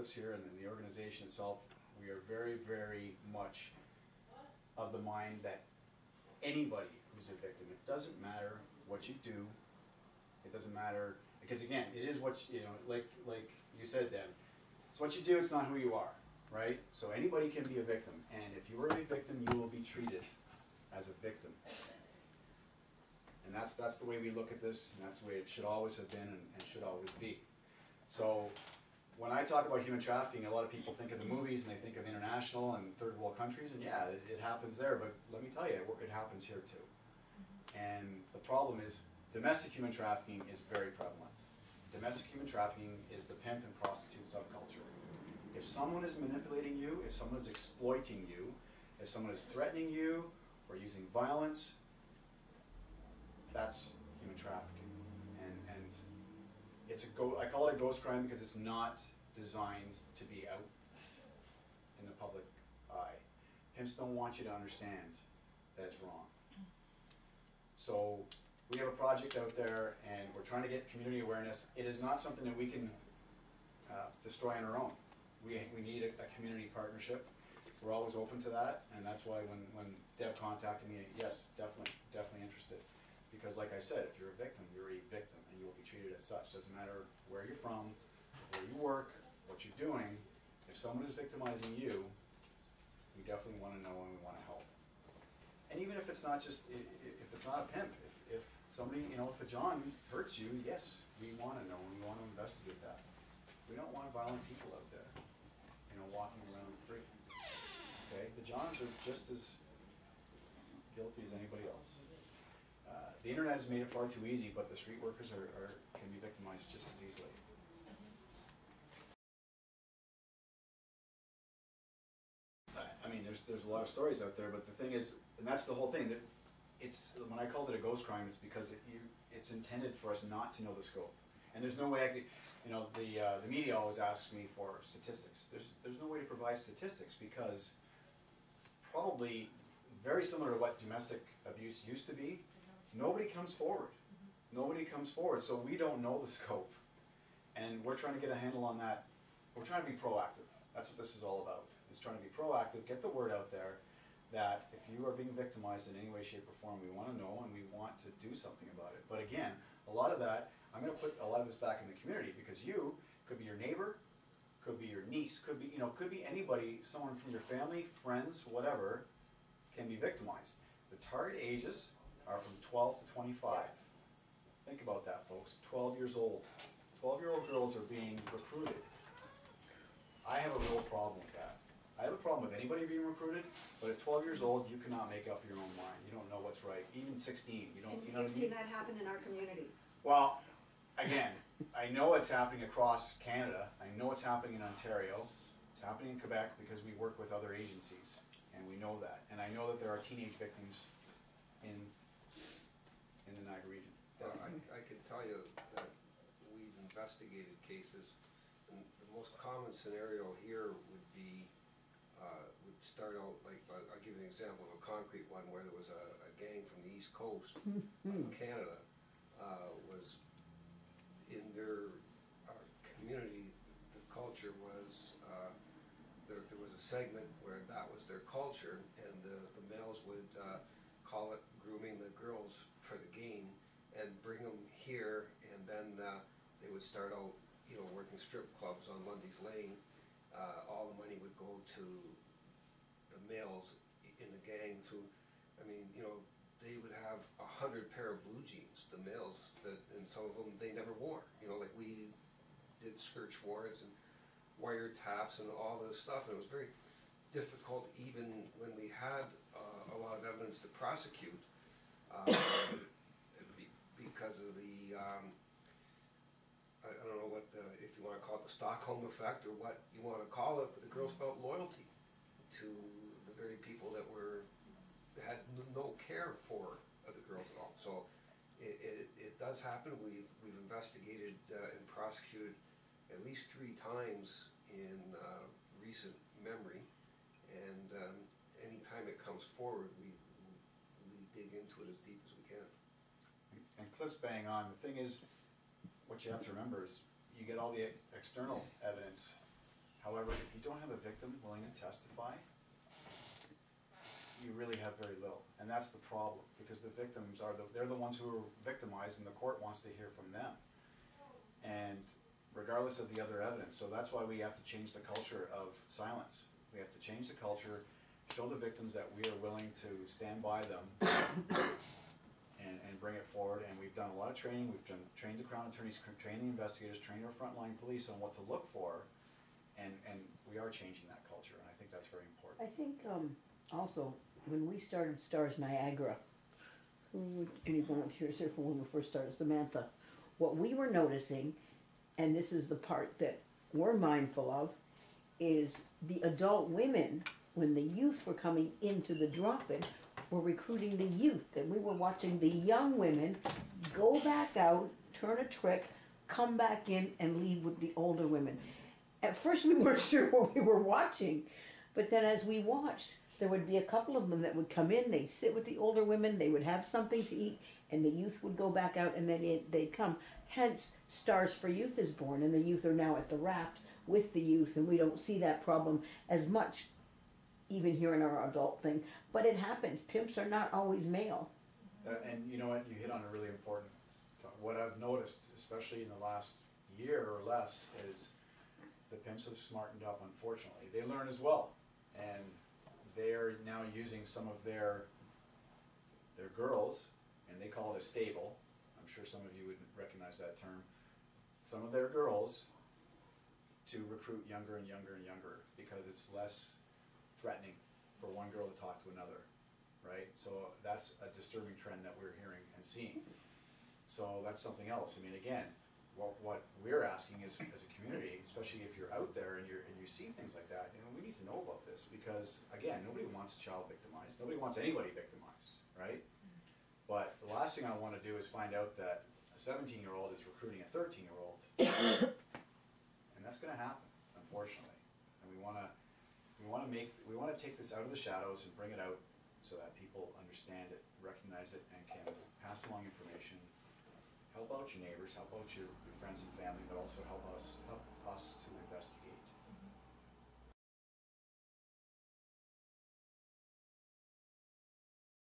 Cliffs here and the organization itself, we are very, very much of the mind that anybody who's a victim, it doesn't matter what you do, it doesn't matter, because again, it is what, you know, like you said, Deb, it's what you do, it's not who you are, right? So anybody can be a victim, and if you are a victim, you will be treated as a victim. And that's the way we look at this, and that's the way it should always have been and should always be. So when I talk about human trafficking, a lot of people think of the movies and they think of international and third world countries, and yeah, it happens there, but let me tell you, it happens here too. And the problem is, domestic human trafficking is very prevalent. Domestic human trafficking is the pimp and prostitute subculture. If someone is manipulating you, if someone is exploiting you, if someone is threatening you or using violence, that's human trafficking. And it's I call it a ghost crime because it's not designed to be out in the public eye. Pimps don't want you to understand that it's wrong. So we have a project out there and we're trying to get community awareness. It is not something that we can destroy on our own. We need a community partnership. We're always open to that, and that's why when Deb contacted me, yes, definitely interested. Because like I said, if you're a victim, and you will be treated as such. Doesn't matter where you're from, where you work, what you're doing. If someone is victimizing you, we definitely want to know and we want to help. And even if it's not just, if it's not a pimp, if somebody, you know, if a John hurts you, yes, we want to know and we want to investigate that. We don't want violent people out there, you know, walking around free. Okay, the Johns are just as guilty as anybody else. The internet has made it far too easy, but the street workers can be victimized just as easily. I mean, there's a lot of stories out there, but the thing is, and that's the whole thing, that when I called it a ghost crime, it's because it's intended for us not to know the scope. And there's no way I could, you know, the media always asks me for statistics. There's no way to provide statistics because probably very similar to what domestic abuse used to be, nobody comes forward. Nobody comes forward, so we don't know the scope. And we're trying to get a handle on that. We're trying to be proactive. That's what this is all about. It's trying to be proactive, get the word out there that if you are being victimized in any way, shape, or form, we want to know and we want to do something about it. But again, a lot of that, I'm going to put a lot of this back in the community because you could be your neighbor, could be your niece, could be, you know, could be anybody, someone from your family, friends, whatever, can be victimized. The target ages are from 12 to 25. Think about that, folks. 12 years old. 12-year-old girls are being recruited. I have a real problem with that. I have a problem with anybody being recruited, but at 12 years old, you cannot make up your own mind. You don't know what's right. Even 16, you don't. And you know you've seen that happen in our community. Well, again, I know it's happening across Canada. I know it's happening in Ontario. It's happening in Quebec because we work with other agencies, and we know that. And I know that there are teenage victims in the Niagara region. Well, I can tell you that we've investigated cases, and the most common scenario here would be, would start out like, I'll give you an example of a concrete one where there was a gang from the East Coast of Canada, was in their community, the culture was, there was a segment where that was their culture, and the males would call it grooming the girls for the gain and bring them here, and then they would start out, you know, working strip clubs on Lundy's Lane. All the money would go to the males in the gang who, I mean, you know, they would have 100 pair of blue jeans, the males, and some of them they never wore. You know, like we did search warrants and wiretaps and all this stuff, and it was very difficult even when we had a lot of evidence to prosecute because of the I don't know what if you want to call it the Stockholm effect or what you want to call it, but the girls felt loyalty to the very people that had no care for the girls at all. So it does happen. We've investigated and prosecuted at least 3 times in recent memory, and anytime it comes forward, we dig into it as deep as we can. And Cliff's bang on. The thing is, what you have to remember is you get all the external evidence. However, if you don't have a victim willing to testify, you really have very little, and that's the problem, because the victims are they're the ones who are victimized, and the court wants to hear from them, and regardless of the other evidence. So that's why we have to change the culture of silence. We have to change the culture, show the victims that we are willing to stand by them and bring it forward. And we've done a lot of training. We've trained the Crown attorneys, trained the investigators, trained our frontline police on what to look for, and we are changing that culture, and I think that's very important. I think also, when we started Stars Niagara, any volunteers here from when we first started, Samantha, what we were noticing, and this is the part that we're mindful of, is the adult women, when the youth were coming into the drop-in, were recruiting the youth, and we were watching the young women go back out, turn a trick, come back in and leave with the older women. At first we weren't sure what we were watching, but then as we watched, there would be a couple of them that would come in, they'd sit with the older women, they would have something to eat, and the youth would go back out, and then they'd come. Hence, Stars for Youth is born, and the youth are now at the raft with the youth, and we don't see that problem as much, even here in our adult thing. But it happens. Pimps are not always male. And you know what, you hit on a really important what I've noticed, especially in the last year or less, is the pimps have smartened up, unfortunately. They learn as well, and they are now using some of their girls, and they call it a stable. I'm sure some of you would recognize that term. Some of their girls to recruit younger and younger and younger, because it's less threatening for one girl to talk to another, right? So that's a disturbing trend that we're hearing and seeing. So that's something else. I mean, again, what we're asking is, as a community, especially if you're out there and you see things like that, you know, we need to know about this, because again, nobody wants a child victimized. Nobody wants anybody victimized, right? But the last thing I want to do is find out that a 17-year-old is recruiting a 13-year-old, and that's going to happen, unfortunately. And we want to take this out of the shadows and bring it out so that people understand it, recognize it, and can pass along information. Help out your neighbors, help out your friends and family, but also help us to investigate.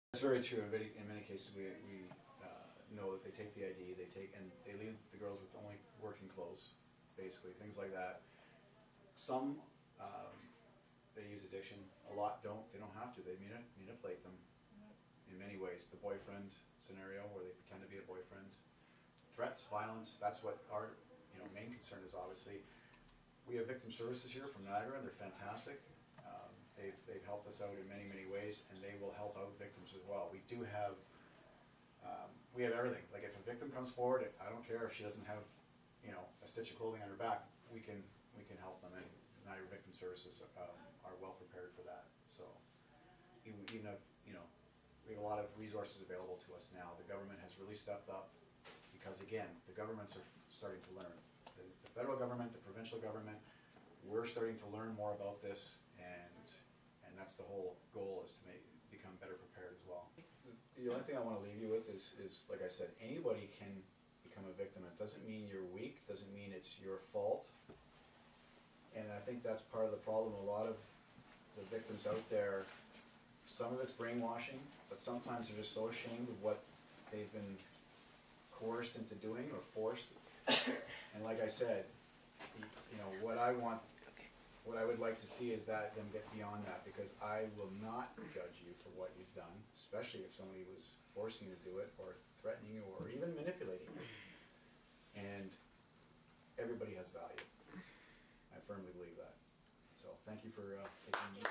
That's very true. In many cases, we know that they take the ID, and they leave the girls with only working clothes, basically, things like that. Some they use addiction. A lot don't. They don't have to. They manipulate them in many ways. The boyfriend scenario, where they pretend to be a boyfriend. Threats, violence, that's what our main concern is, obviously. We have victim services here from Niagara. They're fantastic. They've helped us out in many, many ways, and they will help out victims as well. We do have, we have everything. Like, if a victim comes forward, I don't care if she doesn't have, a stitch of clothing on her back, we can help them, and Niagara Victim Services are well prepared for that. So, even if, we have a lot of resources available to us now. The government has really stepped up, because again, the governments are starting to learn. The federal government, the provincial government, we're starting to learn more about this, and that's the whole goal, is to become better prepared as well. The only thing I want to leave you with is like I said, anybody can become a victim. It doesn't mean you're weak, doesn't mean it's your fault. And I think that's part of the problem. A lot of the victims out there, some of it's brainwashing, but sometimes they're just so ashamed of what they've been coerced into doing or forced. And like I said, what I would like to see is that them get beyond that, because I will not judge you for what you've done, especially if somebody was forcing you to do it, or threatening you, or even manipulating you. And everybody has value. I firmly believe that. So thank you for taking me.